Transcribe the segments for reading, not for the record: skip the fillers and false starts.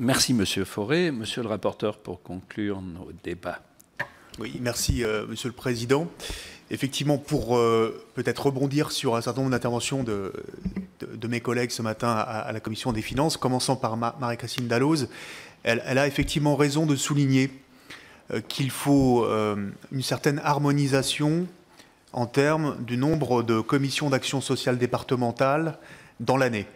Merci, Monsieur Fauré. Monsieur le rapporteur, pour conclure nos débats. Oui, merci, Monsieur le Président. Effectivement, pour peut-être rebondir sur un certain nombre d'interventions de mes collègues ce matin à la Commission des Finances, commençant par Marie-Christine Dalloz, elle a effectivement raison de souligner qu'il faut une certaine harmonisation en termes du nombre de commissions d'action sociale départementales dans l'année.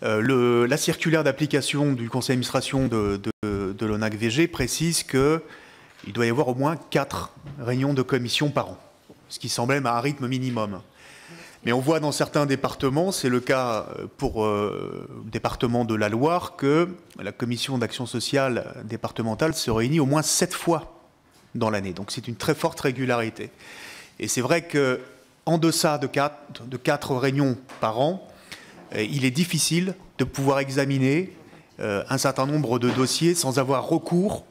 La circulaire d'application du conseil d'administration de l'ONAC-VG précise qu'il doit y avoir au moins 4 réunions de commission par an, ce qui semble même à un rythme minimum. Mais on voit dans certains départements, c'est le cas pour le département de la Loire, que la commission d'action sociale départementale se réunit au moins 7 fois dans l'année. Donc c'est une très forte régularité. Et c'est vrai qu'en deçà de 4 réunions par an, il est difficile de pouvoir examiner un certain nombre de dossiers sans avoir recours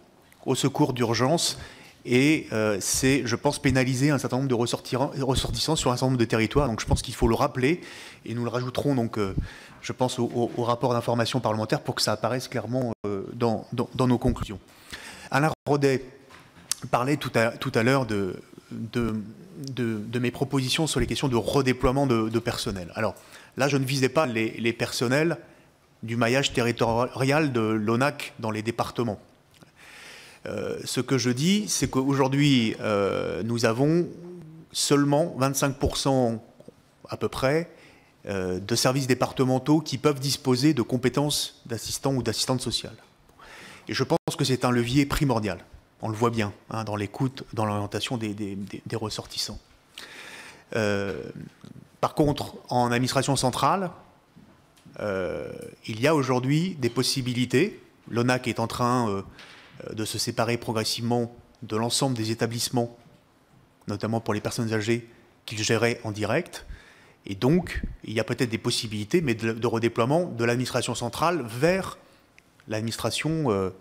au secours d'urgence. Et c'est, je pense, pénaliser un certain nombre de ressortissants sur un certain nombre de territoires. Donc je pense qu'il faut le rappeler, et nous le rajouterons, donc, je pense, au rapport d'information parlementaire pour que ça apparaisse clairement dans nos conclusions. Alain Rodet parlait tout à l'heure de mes propositions sur les questions de redéploiement de personnel. Alors là, je ne visais pas les personnels du maillage territorial de l'ONAC dans les départements. Ce que je dis, c'est qu'aujourd'hui, nous avons seulement 25% à peu près de services départementaux qui peuvent disposer de compétences d'assistants ou d'assistantes sociales. Et je pense que c'est un levier primordial. On le voit bien hein, dans l'écoute, dans l'orientation des ressortissants. Par contre, en administration centrale, il y a aujourd'hui des possibilités. L'ONAC est en train de se séparer progressivement de l'ensemble des établissements, notamment pour les personnes âgées qu'il gérait en direct. Et donc, il y a peut-être des possibilités, mais de redéploiement de l'administration centrale vers l'administration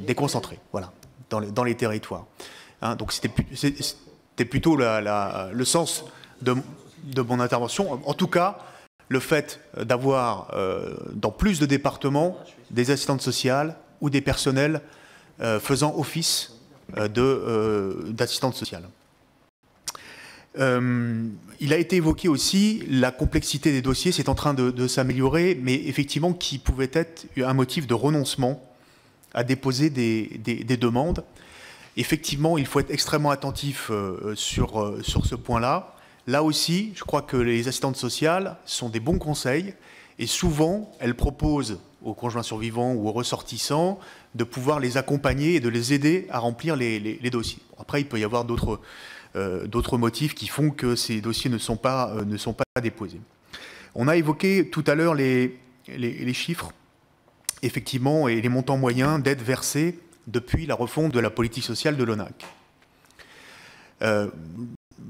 déconcentrée, voilà, dans les territoires. Hein, donc c'était plutôt le sens de mon intervention. En tout cas, le fait d'avoir dans plus de départements des assistantes sociales ou des personnels faisant office d'assistantes sociales. Il a été évoqué aussi la complexité des dossiers, c'est en train de s'améliorer, mais effectivement qui pouvait être un motif de renoncement à déposer des demandes. Effectivement, il faut être extrêmement attentif sur ce point-là. Là aussi, je crois que les assistantes sociales sont des bons conseils et souvent, elles proposent aux conjoints survivants ou aux ressortissants de pouvoir les accompagner et de les aider à remplir les dossiers. Après, il peut y avoir d'autres motifs qui font que ces dossiers ne sont pas déposés. On a évoqué tout à l'heure les chiffres, effectivement, et les montants moyens d'aides versées depuis la refonte de la politique sociale de l'ONAC.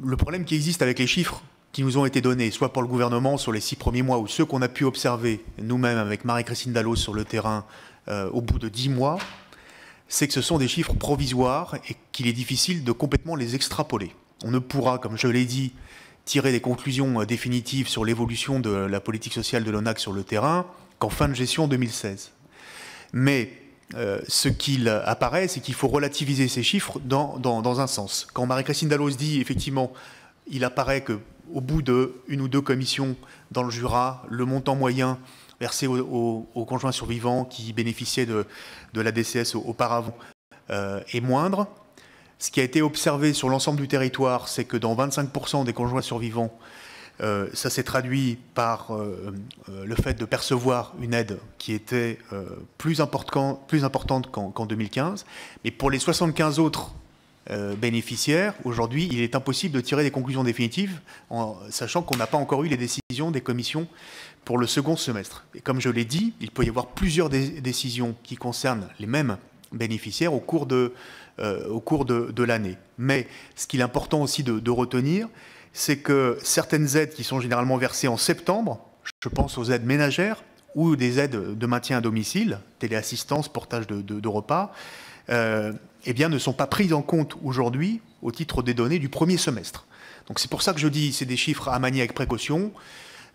Le problème qui existe avec les chiffres qui nous ont été donnés, soit pour le gouvernement sur les 6 premiers mois, ou ceux qu'on a pu observer nous-mêmes avec Marie-Christine Dalloz sur le terrain au bout de 10 mois, c'est que ce sont des chiffres provisoires et qu'il est difficile de complètement les extrapoler. On ne pourra, comme je l'ai dit, tirer des conclusions définitives sur l'évolution de la politique sociale de l'ONAC sur le terrain qu'en fin de gestion 2016. Mais ce qu'il apparaît, c'est qu'il faut relativiser ces chiffres dans un sens. Quand Marie-Christine Dalloz dit, effectivement, il apparaît qu'au bout d'1 ou 2 commissions dans le Jura, le montant moyen versé aux conjoints survivants qui bénéficiaient de la DCS auparavant est moindre. Ce qui a été observé sur l'ensemble du territoire, c'est que dans 25% des conjoints survivants, ça s'est traduit par le fait de percevoir une aide qui était plus importante qu'en 2015. Mais pour les 75 autres bénéficiaires, aujourd'hui, il est impossible de tirer des conclusions définitives, sachant qu'on n'a pas encore eu les décisions des commissions pour le second semestre. Et comme je l'ai dit, il peut y avoir plusieurs décisions qui concernent les mêmes bénéficiaires au cours de l'année. Mais ce qu'il est important aussi de retenir, c'est que certaines aides qui sont généralement versées en septembre, je pense aux aides ménagères ou des aides de maintien à domicile, téléassistance, portage de repas, eh bien, ne sont pas prises en compte aujourd'hui au titre des données du premier semestre. Donc c'est pour ça que je dis c'est des chiffres à manier avec précaution.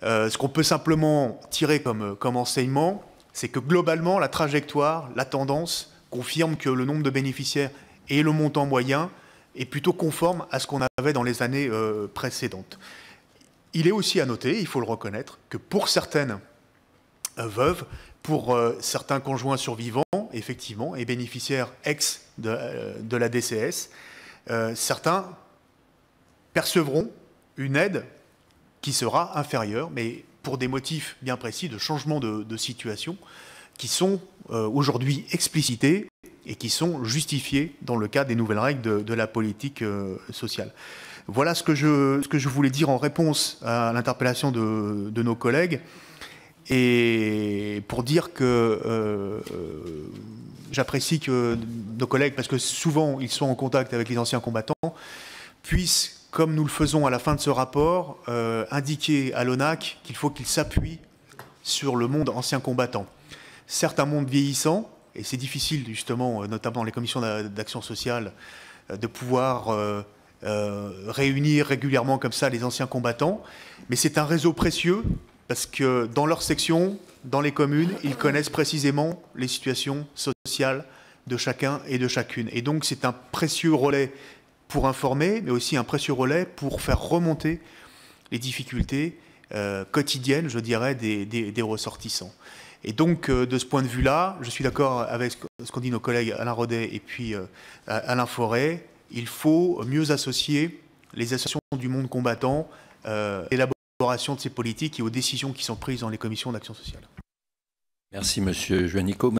Ce qu'on peut simplement tirer comme enseignement, c'est que globalement, la trajectoire, la tendance confirme que le nombre de bénéficiaires et le montant moyen est plutôt conforme à ce qu'on avait dans les années précédentes. Il est aussi à noter, il faut le reconnaître, que pour certaines veuves, pour certains conjoints survivants, effectivement, et bénéficiaires ex de la DCS, certains percevront une aide qui sera inférieure, mais pour des motifs bien précis de changement de situation qui sont aujourd'hui explicités et qui sont justifiés dans le cadre des nouvelles règles de la politique sociale. Voilà ce que je voulais dire en réponse à l'interpellation de nos collègues, et pour dire que j'apprécie que nos collègues, parce que souvent ils sont en contact avec les anciens combattants, puissent, comme nous le faisons à la fin de ce rapport, indiquer à l'ONAC qu'il faut qu'il s'appuie sur le monde ancien combattant. Certes, un monde vieillissant, et c'est difficile justement, notamment dans les commissions d'action sociale, de pouvoir réunir régulièrement comme ça les anciens combattants, mais c'est un réseau précieux parce que dans leur section, dans les communes, ils connaissent précisément les situations sociales de chacun et de chacune. Et donc c'est un précieux relais pour informer, mais aussi un précieux relais pour faire remonter les difficultés quotidiennes, je dirais, des ressortissants. Et donc, de ce point de vue-là, je suis d'accord avec ce qu'ont dit nos collègues Alain Rodet et puis Alain Fauré. Il faut mieux associer les associations du monde combattant à l'élaboration de ces politiques et aux décisions qui sont prises dans les commissions d'action sociale. Merci, Monsieur Juanico.